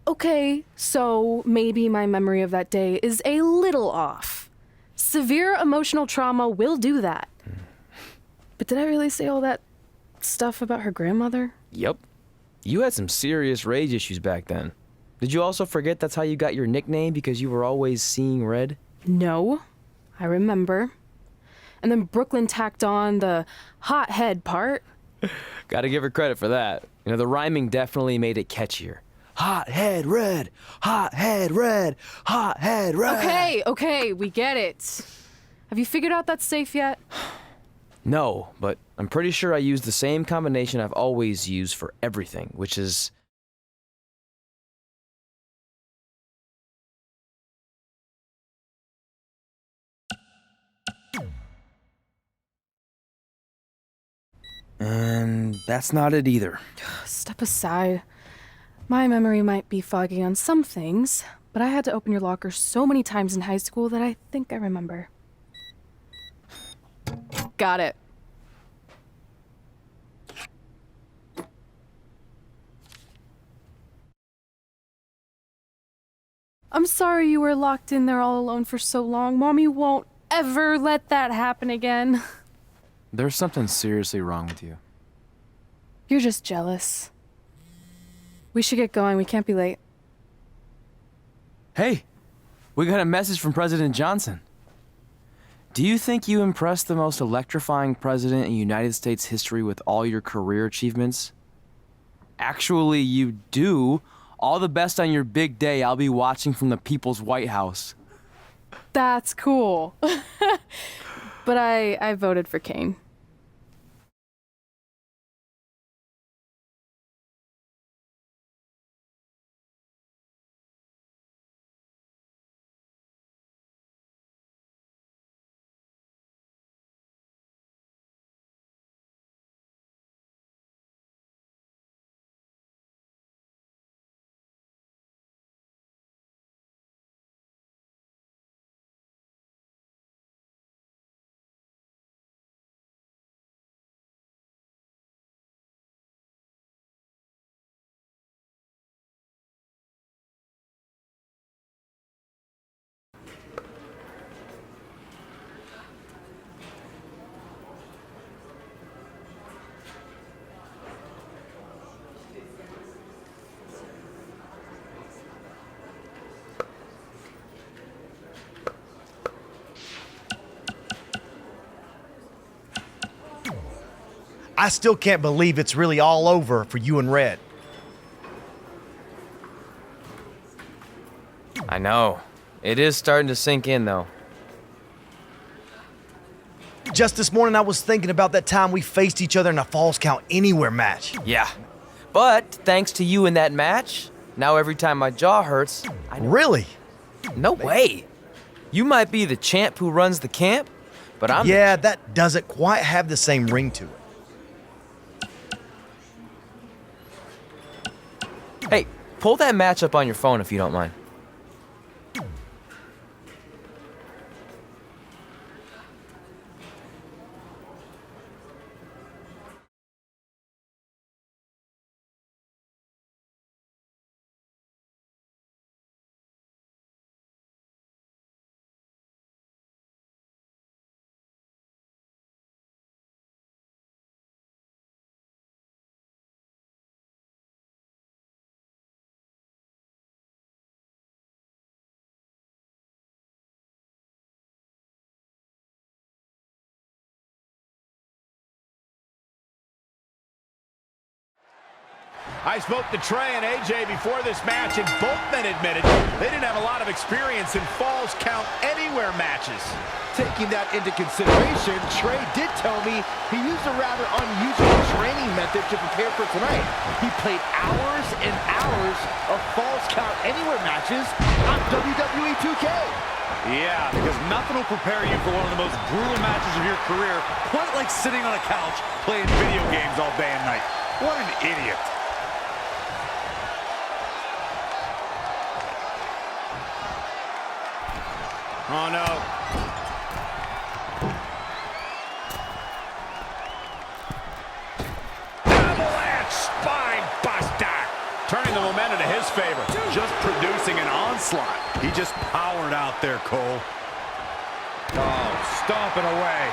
Okay, so maybe my memory of that day is a little off. Severe emotional trauma will do that. But did I really say all that stuff about her grandmother? Yep. You had some serious rage issues back then. Did you also forget that's how you got your nickname because you were always seeing red? No, I remember. And then Brooklyn tacked on the hot head part. Gotta give her credit for that. You know, the rhyming definitely made it catchier. Hot head red, hot head red, hot head red. Okay, we get it. Have you figured out that safe yet? No, but I'm pretty sure I used the same combination I've always used for everything, which is... And that's not it either. Step aside. My memory might be foggy on some things, but I had to open your locker so many times in high school that I think I remember. Got it. I'm sorry you were locked in there all alone for so long. Mommy won't ever let that happen again. There's something seriously wrong with you. You're just jealous. We should get going. We can't be late. Hey, we got a message from President Johnson. Do you think you impressed the most electrifying president in United States history with all your career achievements? Actually, you do. All the best on your big day. I'll be watching from the People's White House. That's cool. But I voted for Kane. I still can't believe it's really all over for you and Red. I know. It is starting to sink in, though. Just this morning, I was thinking about that time we faced each other in a Falls Count Anywhere match. Yeah. But thanks to you in that match, now every time my jaw hurts, I know. Really? No way. You might be the champ who runs the camp, but I'm... Yeah, that doesn't quite have the same ring to it. Hey, pull that match up on your phone if you don't mind. I spoke to Trey and AJ before this match, and both men admitted they didn't have a lot of experience in Falls Count Anywhere matches. Taking that into consideration, Trey did tell me he used a rather unusual training method to prepare for tonight. He played hours and hours of Falls Count Anywhere matches on WWE 2K. Yeah, because nothing will prepare you for one of the most brutal matches of your career, quite like sitting on a couch playing video games all day and night. What an idiot. Oh, no. Avalanche spine buster. Turning turning the momentum to his favor. Just producing an onslaught. He just powered out there, Cole. Oh, stomping away.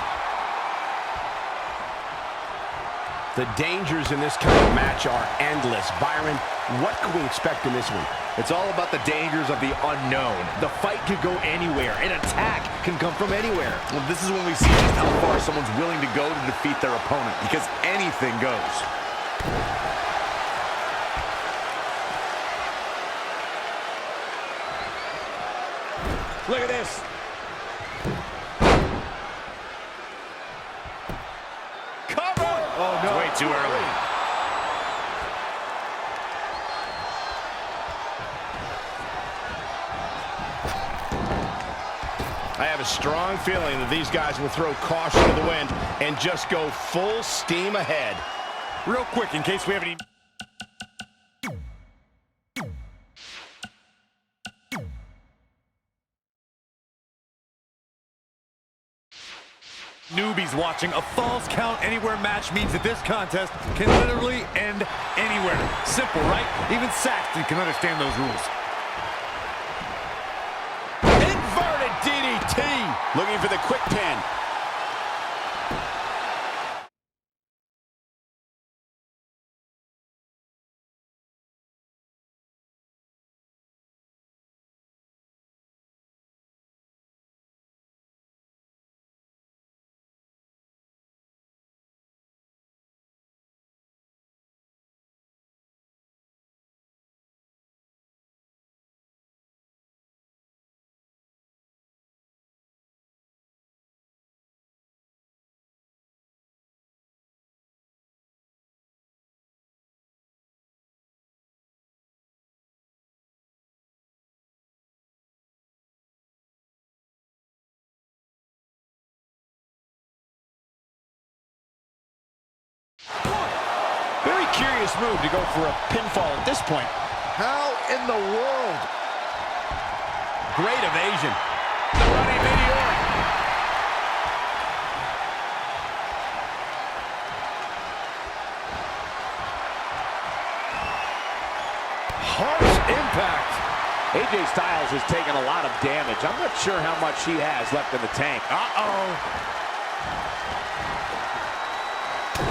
The dangers in this kind of match are endless. Byron, what can we expect in this one? It's all about the dangers of the unknown. The fight could go anywhere. An attack can come from anywhere. Well, this is when we see just how far someone's willing to go to defeat their opponent, because anything goes. Look at this. Cover! Oh, no. Way too early. I have a strong feeling that these guys will throw caution to the wind and just go full steam ahead. Real quick, in case we have any... newbies watching, a Falls Count Anywhere match means that this contest can literally end anywhere. Simple, right? Even Saxton can understand those rules. Inverted DDT. Looking for the quick pin. Very curious move to go for a pinfall at this point. How in the world? Great evasion. The running meteoric. Harsh impact. AJ Styles has taken a lot of damage. I'm not sure how much he has left in the tank. Uh-oh.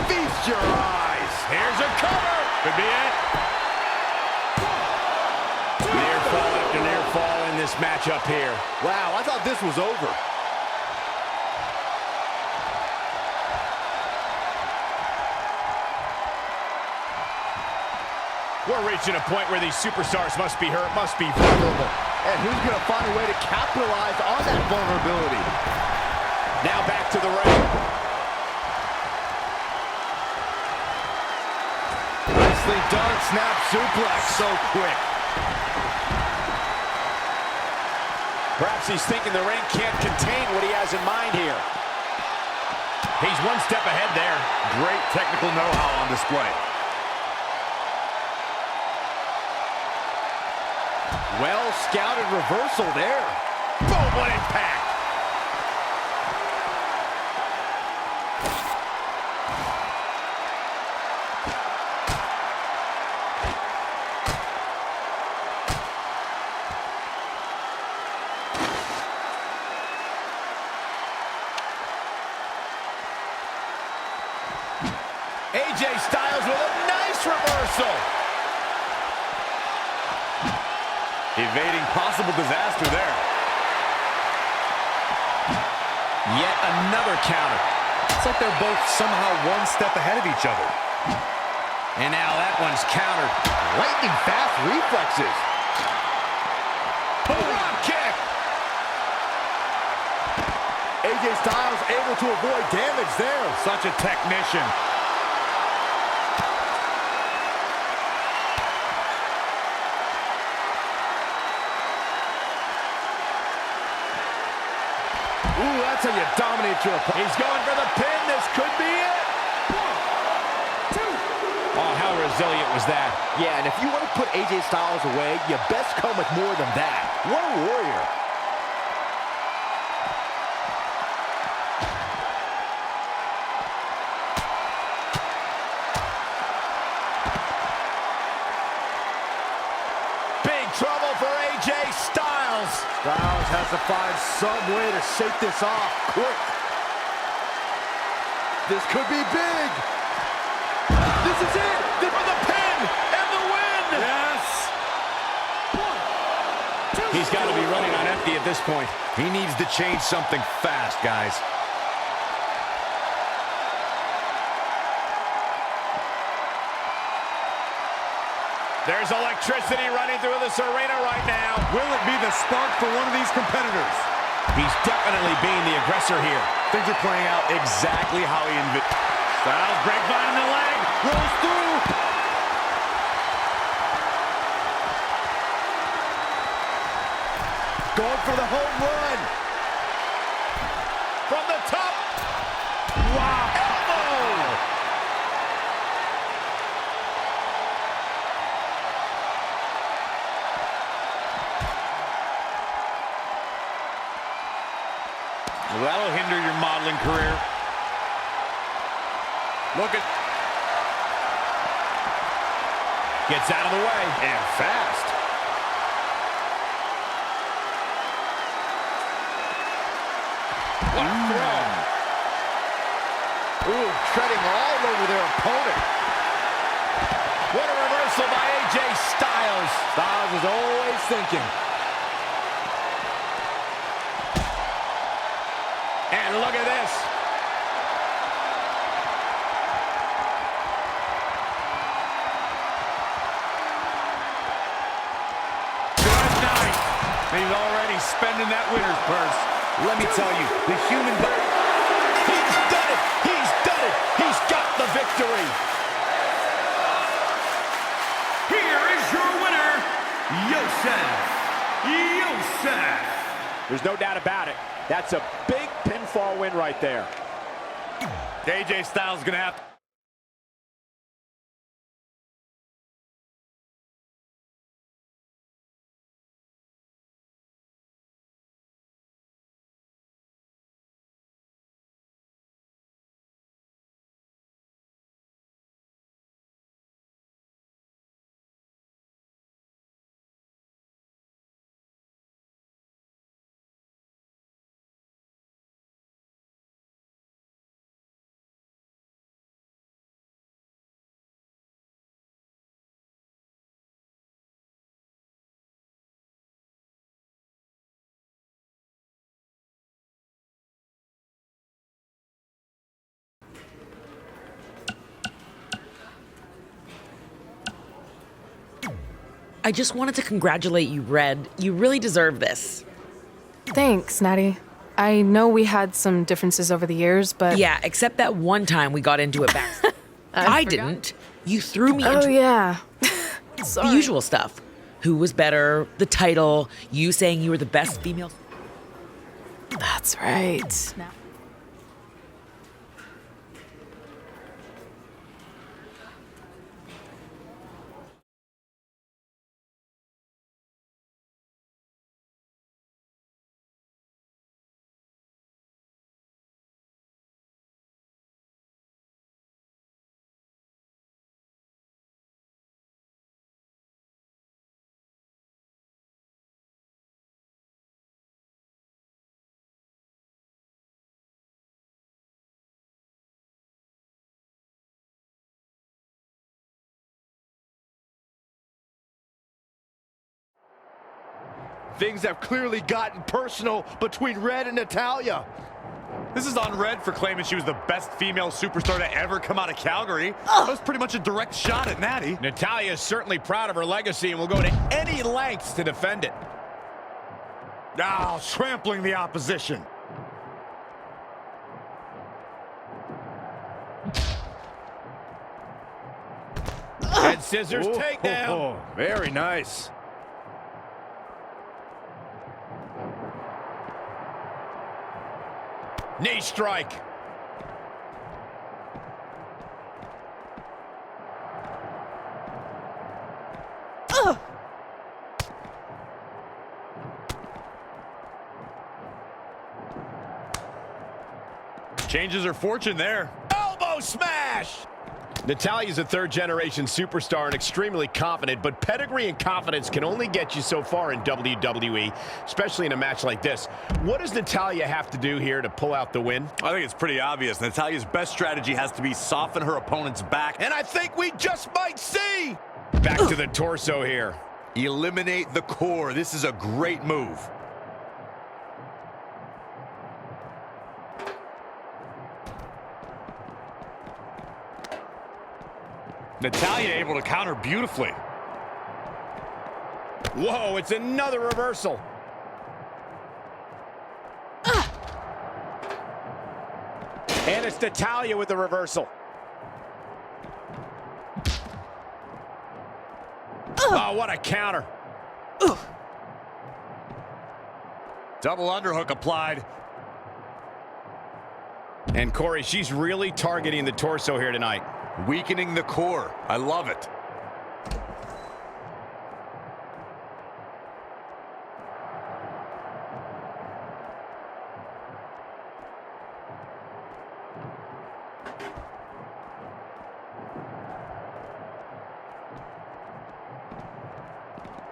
Feast your eyes. Here's a cover. Could be it. Near fall after near fall in this matchup here. Wow, I thought this was over. We're reaching a point where these superstars must be hurt, must be vulnerable. And who's going to find a way to capitalize on that vulnerability? Now back to the ring. Nicely done, snap suplex, so quick. Perhaps he's thinking the ring can't contain what he has in mind here. He's one step ahead there. Great technical know-how on display. Well-scouted reversal there. Boom, what impact. AJ Styles with a nice reversal. Evading possible disaster there. Yet another counter. It's like they're both somehow one step ahead of each other. And now that one's countered. Lightning fast reflexes. Drop kick. AJ Styles able to avoid damage there. Such a technician. Ooh, that's how you dominate your opponent. He's going for the pin. This could be it. 1, 2. Oh, how resilient was that? Yeah, and if you want to put AJ Styles away, you best come with more than that. What a warrior. AJ Styles. Styles has to find some way to shake this off quick. This could be big. This is it for the pin and the win. Yes. He's got to be running on empty at this point. He needs to change something fast, guys. There's electricity running through this arena right now. Will it be the spark for one of these competitors? He's definitely being the aggressor here. Things are playing out exactly how he envisioned. Styles grapevine in the leg, rolls through. Going for the home run. From the top. Wow. Elbow. Well, that'll hinder your modeling career. Look at... Gets out of the way. And fast. What a throw. Ooh, treading all over their opponent. What a reversal by AJ Styles. Styles is always thinking. And look at this. Good night. He's already spending that winner's purse. Let me tell you, the human body... He's done it. He's done it. He's got the victory. Here is your winner, Yosef. There's no doubt about it. That's a big pinfall win right there. AJ Styles is going to have... I just wanted to congratulate you, Red. You really deserve this. Thanks, Natty. I know we had some differences over the years, but... Yeah, except that one time we got into it back. I didn't. You threw me Oh, into yeah. the Sorry. usual stuff. Who was better, the title, you saying you were the best female. That's right. Things have clearly gotten personal between Red and Natalya. This is on Red for claiming she was the best female superstar to ever come out of Calgary. That was pretty much a direct shot at Natty. Natalya is certainly proud of her legacy and will go to any lengths to defend it. Now, trampling the opposition. Head scissors takedown. Very nice. Knee strike. Changes her fortune there. Elbow smash. Natalya's a third-generation superstar and extremely confident, but pedigree and confidence can only get you so far in WWE, especially in a match like this. What does Natalya have to do here to pull out the win? I think it's pretty obvious. Natalya's best strategy has to be soften her opponent's back. And I think we just might see! Back to the torso here. Eliminate the core. This is a great move. Natalya able to counter beautifully. Whoa, it's another reversal. And it's Natalya with the reversal. Oh, what a counter. Double underhook applied. And Corey, she's really targeting the torso here tonight. Weakening the core. I love it.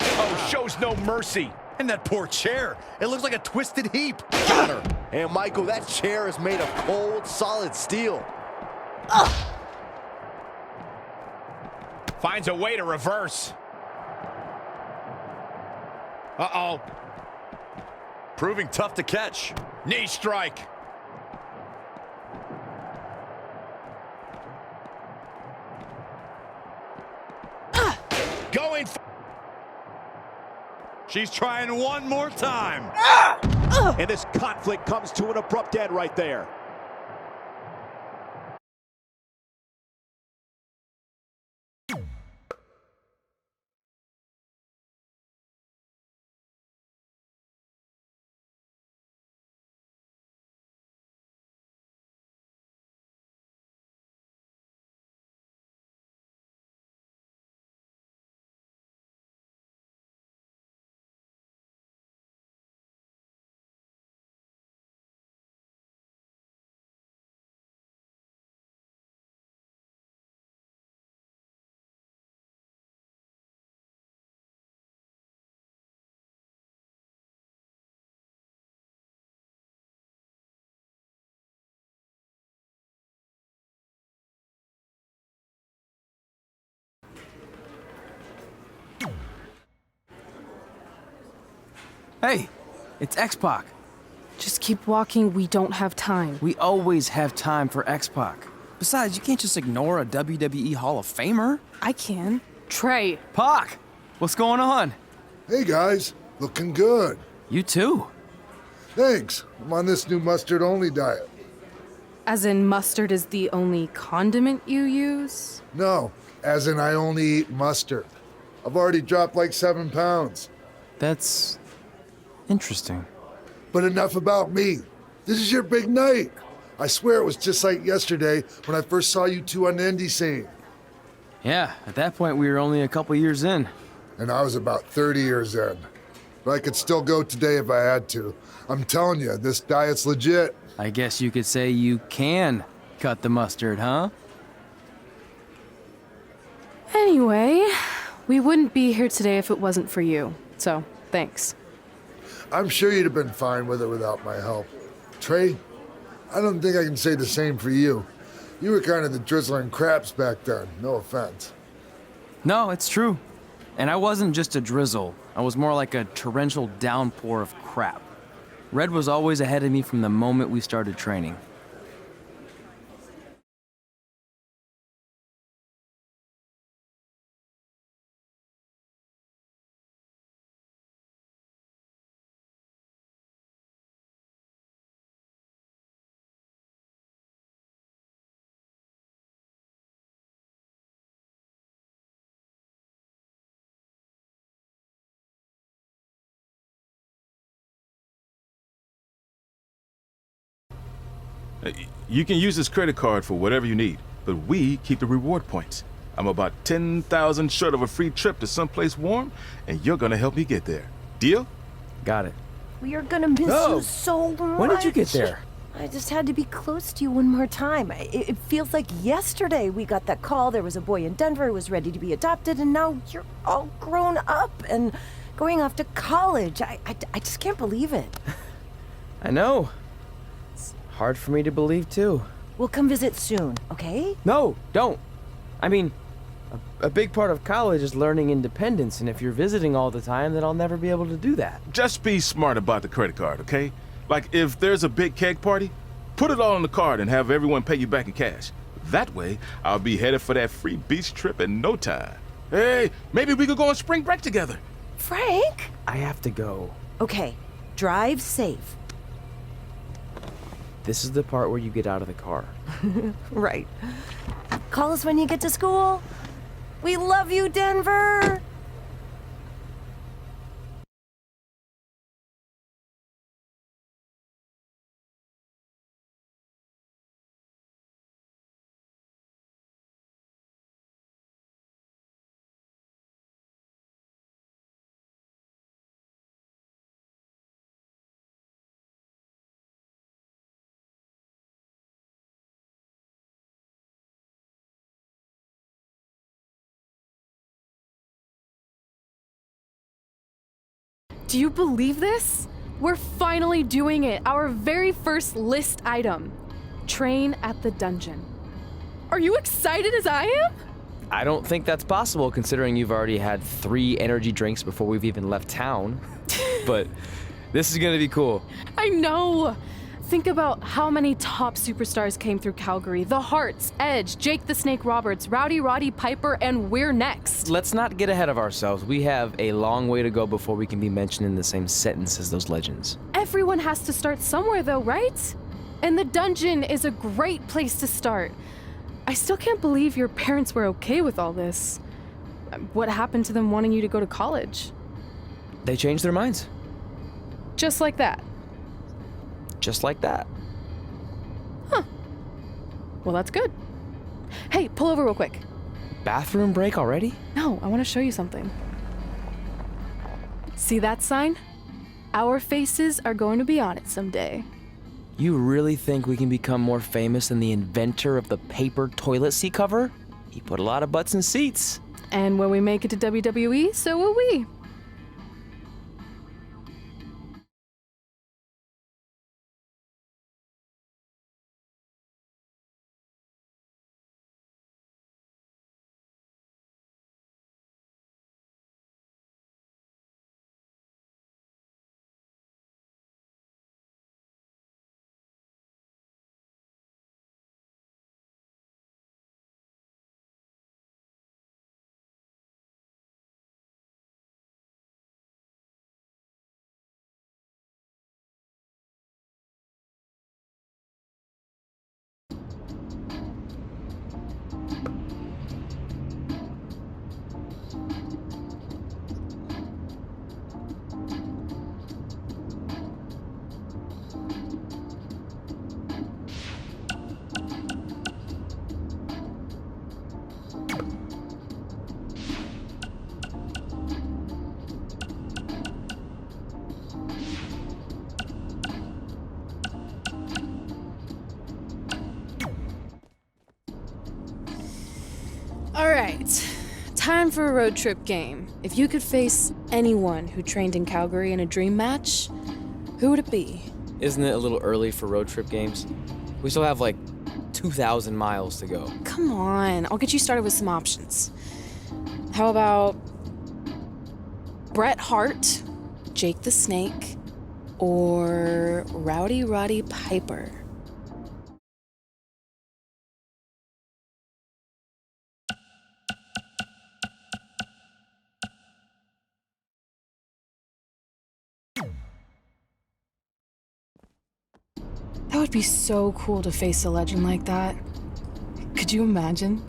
Oh, shows no mercy. And that poor chair. It looks like a twisted heap. Got her. And Michael, that chair is made of cold, solid steel. Finds a way to reverse. Uh-oh. Proving tough to catch. Knee strike. Going. She's trying one more time. And this conflict comes to an abrupt end right there. Hey, it's X-Pac. Just keep walking. We don't have time. We always have time for X-Pac. Besides, you can't just ignore a WWE Hall of Famer. I can. Trey. Pac, what's going on? Hey guys, looking good. You too. Thanks. I'm on this new mustard-only diet. As in, mustard is the only condiment you use? No, as in I only eat mustard. I've already dropped like 7 pounds. That's interesting. But enough about me. This is your big night. I swear it was just like yesterday when I first saw you two on the indie scene. Yeah, at that point we were only a couple years in. And I was about 30 years in. But I could still go today if I had to. I'm telling you, this diet's legit. I guess you could say you can cut the mustard, huh? Anyway, we wouldn't be here today if it wasn't for you. So, thanks. I'm sure you'd have been fine with it without my help. Trey, I don't think I can say the same for you. You were kind of the drizzling craps back then, no offense. No, it's true. And I wasn't just a drizzle. I was more like a torrential downpour of crap. Red was always ahead of me from the moment we started training. You can use this credit card for whatever you need, but we keep the reward points. I'm about 10,000 short of a free trip to someplace warm, and you're gonna help me get there. Deal? Got it. We are gonna miss you so much. When did you get there? I just had to be close to you one more time. It feels like yesterday we got that call. There was a boy in Denver who was ready to be adopted, and now you're all grown up and going off to college. I just can't believe it. I know. It's hard for me to believe, too. We'll come visit soon, okay? No, don't. I mean, a big part of college is learning independence, and if you're visiting all the time, then I'll never be able to do that. Just be smart about the credit card, okay? Like, if there's a big keg party, put it all on the card and have everyone pay you back in cash. That way, I'll be headed for that free beach trip in no time. Hey, maybe we could go on spring break together. Frank? I have to go. Okay, drive safe. This is the part where you get out of the car. Right. Call us when you get to school. We love you, Denver! Do you believe this? We're finally doing it. Our very first list item. Train at the dungeon. Are you excited as I am? I don't think that's possible considering you've already had 3 energy drinks before we've even left town. But this is gonna be cool. I know. Think about how many top superstars came through Calgary. The Hearts, Edge, Jake the Snake Roberts, Rowdy Roddy Piper, and we're next. Let's not get ahead of ourselves. We have a long way to go before we can be mentioned in the same sentence as those legends. Everyone has to start somewhere though, right? And the dungeon is a great place to start. I still can't believe your parents were okay with all this. What happened to them wanting you to go to college? They changed their minds. Just like that. Just like that. Huh. Well, that's good. Hey, pull over real quick. Bathroom break already? No, I want to show you something. See that sign? Our faces are going to be on it someday. You really think we can become more famous than the inventor of the paper toilet seat cover? He put a lot of butts in seats. And when we make it to WWE, so will we. All right, time for a road trip game. If you could face anyone who trained in Calgary in a dream match, who would it be? Isn't it a little early for road trip games? We still have like 2,000 miles to go. Come on, I'll get you started with some options. How about Bret Hart, Jake the Snake, or Rowdy Roddy Piper? That would be so cool to face a legend like that. Could you imagine?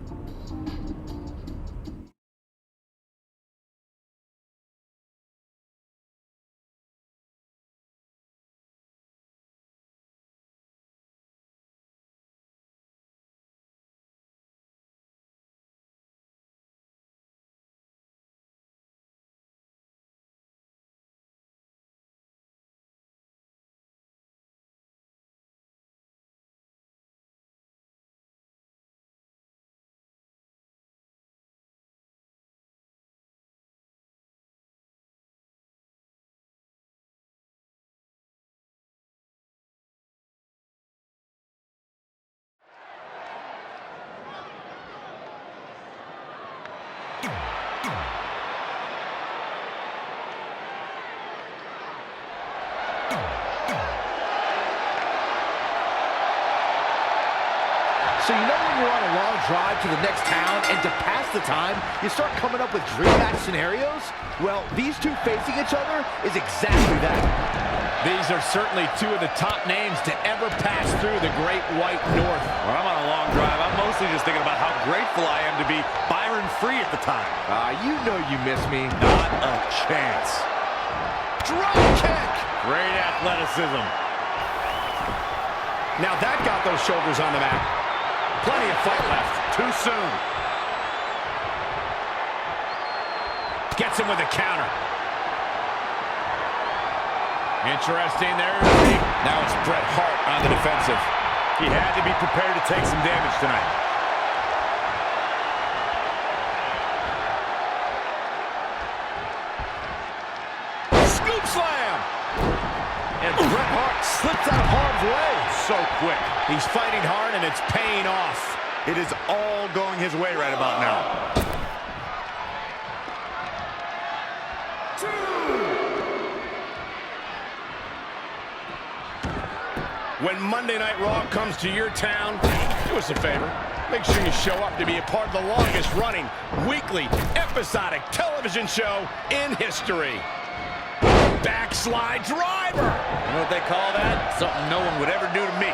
So you know when you're on a long drive to the next town and to pass the time, you start coming up with dream match scenarios? Well, these two facing each other is exactly that. These are certainly two of the top names to ever pass through the Great White North. When I'm on a long drive, I'm mostly just thinking about how grateful I am to be Byron Free at the time. You know you miss me. Not a chance. Drop kick! Great athleticism. Now that got those shoulders on the mat. Plenty of fight left. Too soon. Gets him with a counter. Interesting there. Now it's Bret Hart on the defensive. He had to be prepared to take some damage tonight. Scoop slam! And Bret Hart slips out of harm's way. So quick. He's fighting hard and it's paying off. It is all going his way right about now. When Monday Night Raw comes to your town, do us a favor. Make sure you show up to be a part of the longest-running, weekly, episodic television show in history. Backslide driver! You know what they call that? Something no one would ever do to me.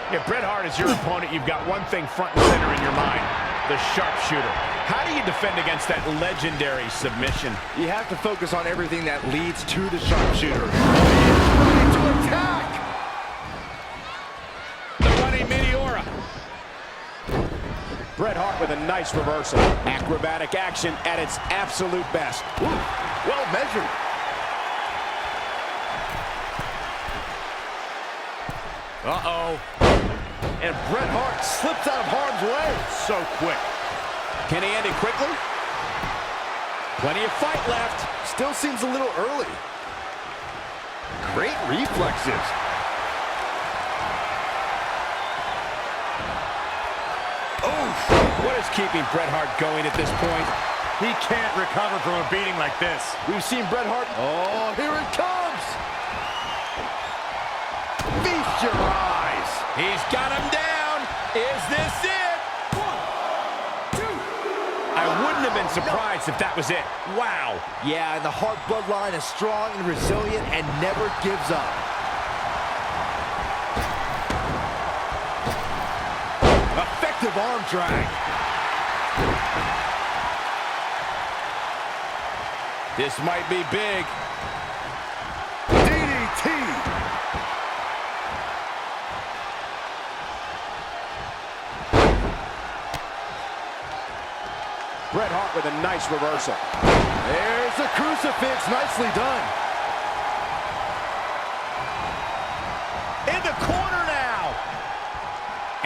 If Bret Hart is your opponent, you've got one thing front and center in your mind, the sharpshooter. How do you defend against that legendary submission? You have to focus on everything that leads to the sharpshooter. Ready to attack! The running Meteora. Bret Hart with a nice reversal. Acrobatic action at its absolute best. Ooh, well measured. Uh-oh. And Bret Hart slips out of harm's way. So quick. Can he end it quickly? Plenty of fight left. Still seems a little early. Great reflexes. Oof. What is keeping Bret Hart going at this point? He can't recover from a beating like this. We've seen Bret Hart. Oh, here it comes. Feast your eyes. He's got him down. Is this it? 1, 2. I wouldn't have been surprised if that was it. Wow. Yeah, and the Hart bloodline is strong and resilient and never gives up. Effective arm drag. This might be big. DDT. Bret Hart with a nice reversal. There's a crucifix, nicely done. In the corner now.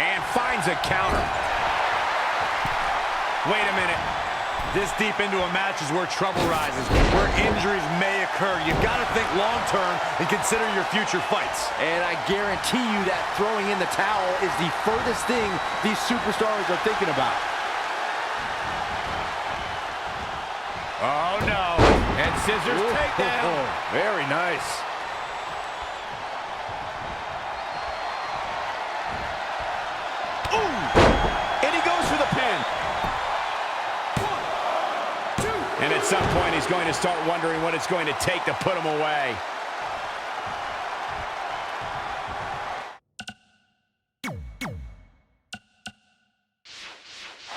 And finds a counter. Wait a minute. This deep into a match is where trouble rises, where injuries may occur. You've got to think long-term and consider your future fights. And I guarantee you that throwing in the towel is the furthest thing these superstars are thinking about. Oh, no. And scissors takedown. Very nice. Ooh! And he goes for the pin. 1, 2. And at some point, he's going to start wondering what it's going to take to put him away.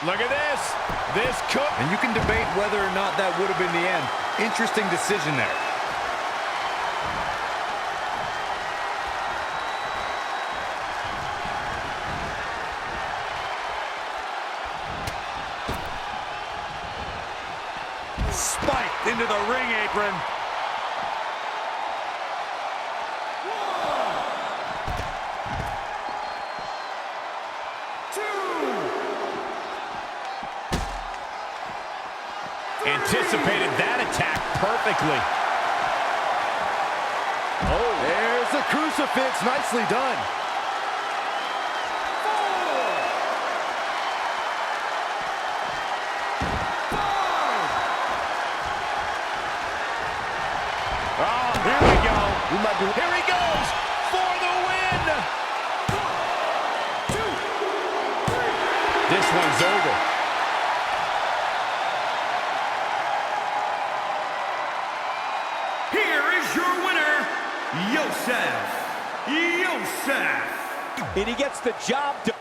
Look at this. This could... And you can debate whether or not that would have been the end. Interesting decision there. Spiked into the ring apron. Anticipated that attack perfectly. Oh, there's the crucifix. Nicely done. 4, 5. Oh, here we go. Here he goes for the win. 1, 2. is over. Here is your winner, Yosef. And he gets the job done.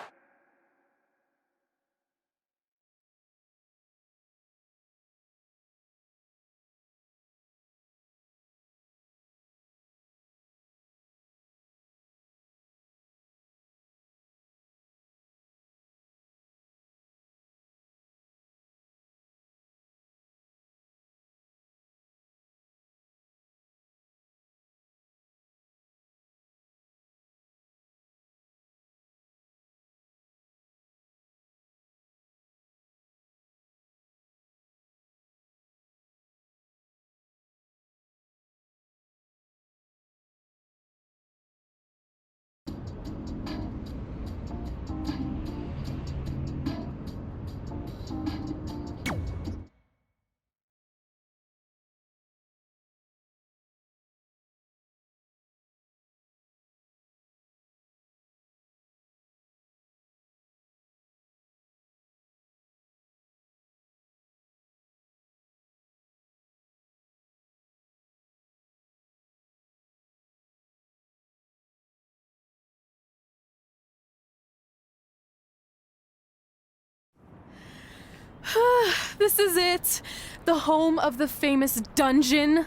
This is it. The home of the famous dungeon.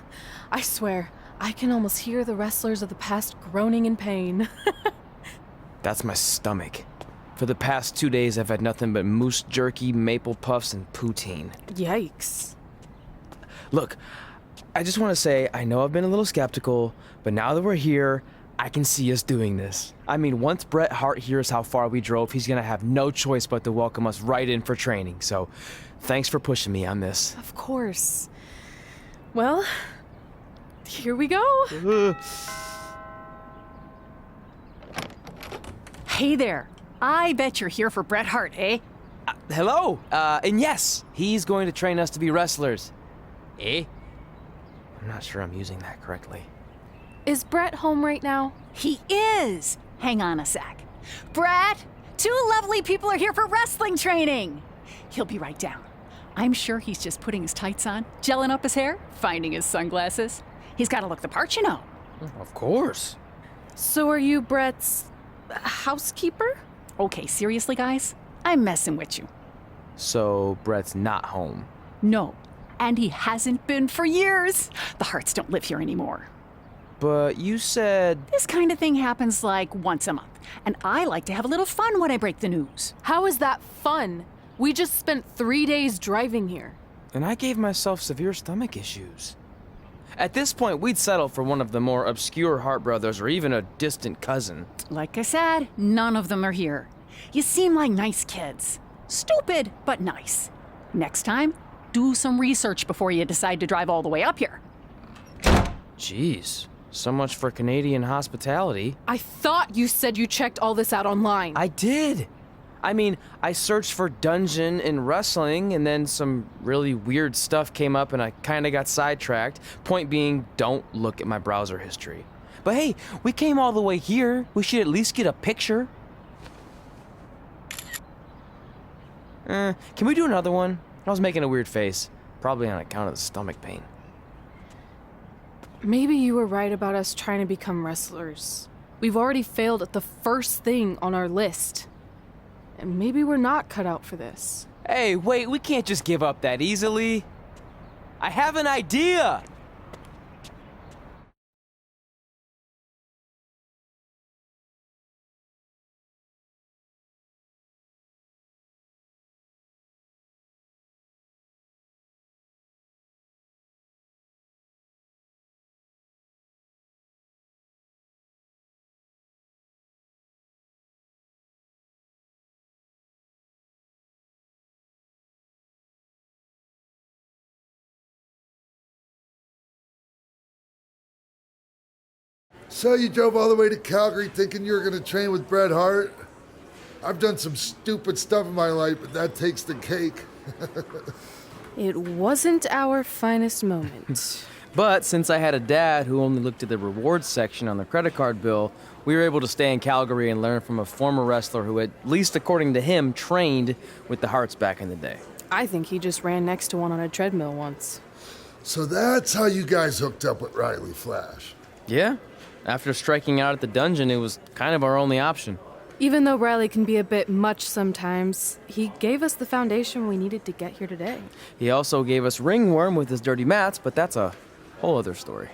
I swear, I can almost hear the wrestlers of the past groaning in pain. That's my stomach. For the past 2 days, I've had nothing but moose jerky, maple puffs, and poutine. Yikes. Look, I just want to say, I know I've been a little skeptical, but now that we're here, I can see us doing this. I mean, once Bret Hart hears how far we drove, he's gonna have no choice but to welcome us right in for training. So, thanks for pushing me on this. Of course. Well, here we go. Hey there. I bet you're here for Bret Hart, eh? Hello, and yes, he's going to train us to be wrestlers. Eh? I'm not sure I'm using that correctly. Is Bret home right now? He is. Hang on a sec. Bret, 2 lovely people are here for wrestling training. He'll be right down. I'm sure he's just putting his tights on, gelling up his hair, finding his sunglasses. He's got to look the part, you know. Of course. So are you Bret's housekeeper? Okay, seriously, guys? I'm messing with you. So, Bret's not home. No, and he hasn't been for years. The Harts don't live here anymore. But you said... This kind of thing happens like once a month, and I like to have a little fun when I break the news. How is that fun? We just spent 3 days driving here. And I gave myself severe stomach issues. At this point, we'd settle for one of the more obscure Hart brothers or even a distant cousin. Like I said, none of them are here. You seem like nice kids. Stupid, but nice. Next time, do some research before you decide to drive all the way up here. Jeez. So much for Canadian hospitality. I thought you said you checked all this out online. I did. I mean, I searched for dungeon in wrestling, and then some really weird stuff came up, and I kind of got sidetracked. Point being, don't look at my browser history. But hey, we came all the way here. We should at least get a picture. Can we do another one? I was making a weird face. Probably on account of the stomach pain. Maybe you were right about us trying to become wrestlers. We've already failed at the first thing on our list. And maybe we're not cut out for this. Hey, wait, we can't just give up that easily. I have an idea! So you drove all the way to Calgary thinking you were going to train with Bret Hart? I've done some stupid stuff in my life, but that takes the cake. It wasn't our finest moment. But since I had a dad who only looked at the rewards section on the credit card bill, we were able to stay in Calgary and learn from a former wrestler who, at least according to him, trained with the Hearts back in the day. I think he just ran next to one on a treadmill once. So that's how you guys hooked up with Riley Flash. Yeah. After striking out at the dungeon, it was kind of our only option. Even though Riley can be a bit much sometimes, he gave us the foundation we needed to get here today. He also gave us Ringworm with his dirty mats, but that's a whole other story.